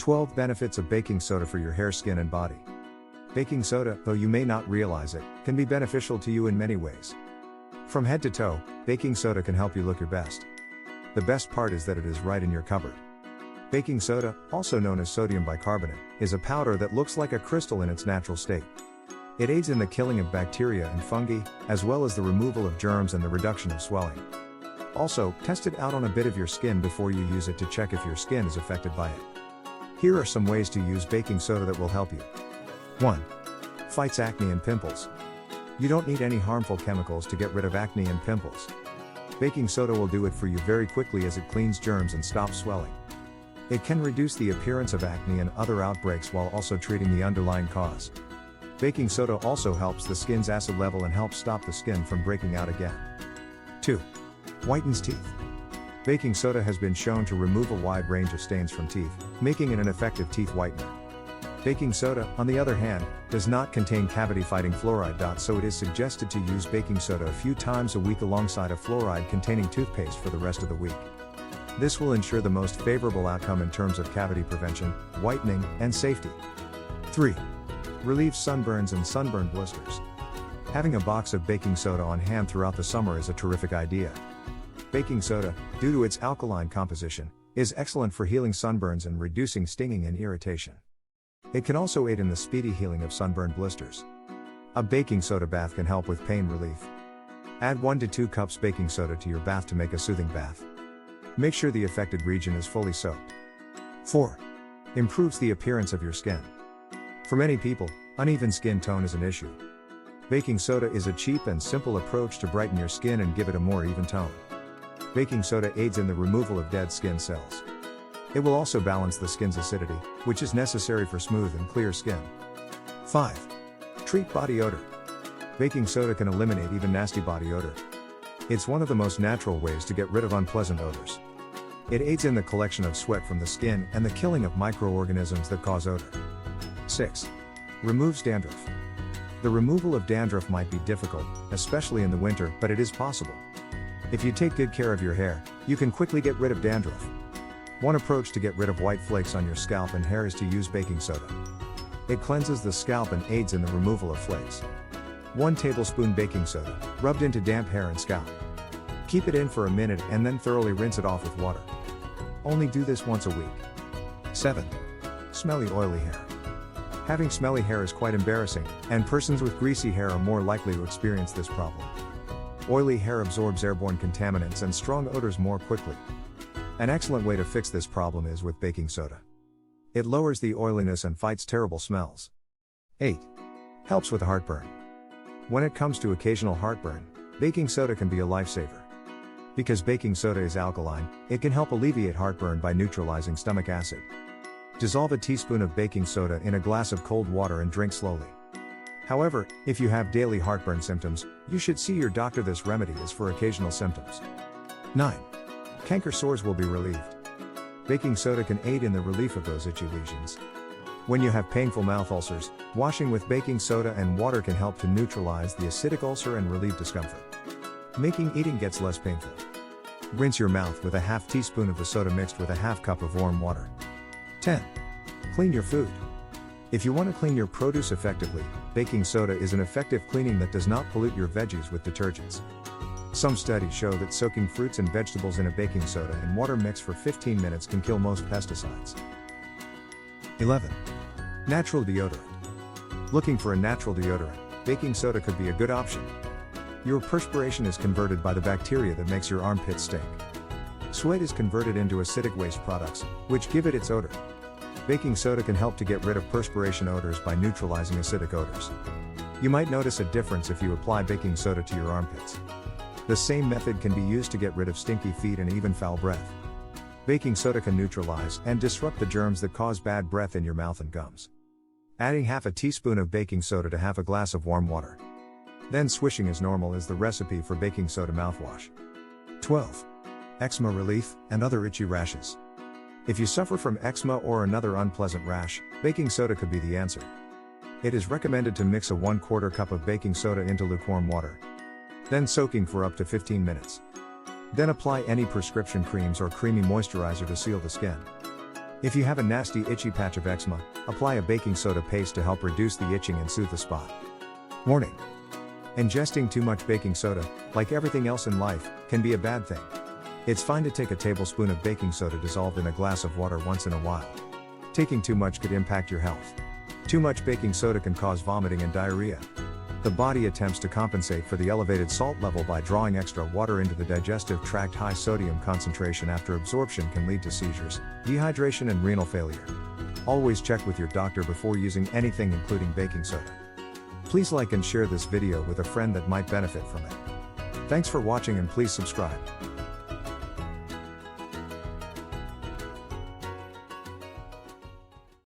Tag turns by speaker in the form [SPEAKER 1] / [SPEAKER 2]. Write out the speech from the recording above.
[SPEAKER 1] 12 Benefits of baking soda for your hair, skin and body. Baking soda, though you may not realize it, can be beneficial to you in many ways. From head to toe, baking soda can help you look your best. The best part is that it is right in your cupboard. Baking soda, also known as sodium bicarbonate, is a powder that looks like a crystal in its natural state. It aids in the killing of bacteria and fungi, as well as the removal of germs and the reduction of swelling. Also, test it out on a bit of your skin before you use it to check if your skin is affected by it. Here are some ways to use baking soda that will help you. 1. Fights acne and pimples. You don't need any harmful chemicals to get rid of acne and pimples. Baking soda will do it for you very quickly as it cleans germs and stops swelling. It can reduce the appearance of acne and other outbreaks while also treating the underlying cause. Baking soda also helps the skin's acid level and helps stop the skin from breaking out again. 2. Whitens teeth. Baking soda has been shown to remove a wide range of stains from teeth, making it an effective teeth whitener. Baking soda, on the other hand, does not contain cavity-fighting fluoride. So it is suggested to use baking soda a few times a week alongside a fluoride-containing toothpaste for the rest of the week. This will ensure the most favorable outcome in terms of cavity prevention, whitening, and safety. 3. Relieves sunburns and sunburn blisters. Having a box of baking soda on hand throughout the summer is a terrific idea. Baking soda, due to its alkaline composition, is excellent for healing sunburns and reducing stinging and irritation. It can also aid in the speedy healing of sunburn blisters. A baking soda bath can help with pain relief. Add 1 to 2 cups baking soda to your bath to make a soothing bath. Make sure the affected region is fully soaked. 4. Improves the appearance of your skin. For many people, uneven skin tone is an issue. Baking soda is a cheap and simple approach to brighten your skin and give it a more even tone. Baking soda aids in the removal of dead skin cells. It will also balance the skin's acidity, which is necessary for smooth and clear skin. 5. Treat body odor. Baking soda can eliminate even nasty body odor. It's one of the most natural ways to get rid of unpleasant odors. It aids in the collection of sweat from the skin and the killing of microorganisms that cause odor. 6. Removes dandruff. The removal of dandruff might be difficult, especially in the winter, but it is possible. If you take good care of your hair, you can quickly get rid of dandruff. One approach to get rid of white flakes on your scalp and hair is to use baking soda. It cleanses the scalp and aids in the removal of flakes. 1 tablespoon baking soda, rubbed into damp hair and scalp. Keep it in for a minute and then thoroughly rinse it off with water. Only do this once a week. 7. Smelly oily hair. Having smelly hair is quite embarrassing, and persons with greasy hair are more likely to experience this problem. Oily hair absorbs airborne contaminants and strong odors more quickly. An excellent way to fix this problem is with baking soda. It lowers the oiliness and fights terrible smells. 8. Helps with heartburn. When it comes to occasional heartburn, baking soda can be a lifesaver. Because baking soda is alkaline, it can help alleviate heartburn by neutralizing stomach acid. Dissolve a teaspoon of baking soda in a glass of cold water and drink slowly. However, if you have daily heartburn symptoms, you should see your doctor. This remedy is for occasional symptoms. 9. Canker sores will be relieved. Baking soda can aid in the relief of those itchy lesions. When you have painful mouth ulcers, washing with baking soda and water can help to neutralize the acidic ulcer and relieve discomfort, making eating gets less painful. Rinse your mouth with a half teaspoon of the soda mixed with a half cup of warm water. 10. Clean your food. If you want to clean your produce effectively, baking soda is an effective cleaning that does not pollute your veggies with detergents. Some studies show that soaking fruits and vegetables in a baking soda and water mix for 15 minutes can kill most pesticides. 11. Natural deodorant. Looking for a natural deodorant, baking soda could be a good option. Your perspiration is converted by the bacteria that makes your armpits stink. Sweat is converted into acidic waste products, which give it its odor. Baking soda can help to get rid of perspiration odors by neutralizing acidic odors. You might notice a difference if you apply baking soda to your armpits. The same method can be used to get rid of stinky feet and even foul breath. Baking soda can neutralize and disrupt the germs that cause bad breath in your mouth and gums. Adding half a teaspoon of baking soda to half a glass of warm water. Then swishing as normal is the recipe for baking soda mouthwash. 12. Eczema relief and other itchy rashes. If you suffer from eczema or another unpleasant rash, baking soda could be the answer. It is recommended to mix a 1/4 cup of baking soda into lukewarm water. Then soaking for up to 15 minutes. Then apply any prescription creams or creamy moisturizer to seal the skin. If you have a nasty itchy patch of eczema, apply a baking soda paste to help reduce the itching and soothe the spot. Warning: ingesting too much baking soda, like everything else in life, can be a bad thing. It's fine to take a tablespoon of baking soda dissolved in a glass of water once in a while. Taking too much could impact your health. Too much baking soda can cause vomiting and diarrhea. The body attempts to compensate for the elevated salt level by drawing extra water into the digestive tract. High sodium concentration after absorption can lead to seizures, dehydration, and renal failure. Always check with your doctor before using anything including baking soda. Please like and share this video with a friend that might benefit from it. Thanks for watching and please subscribe.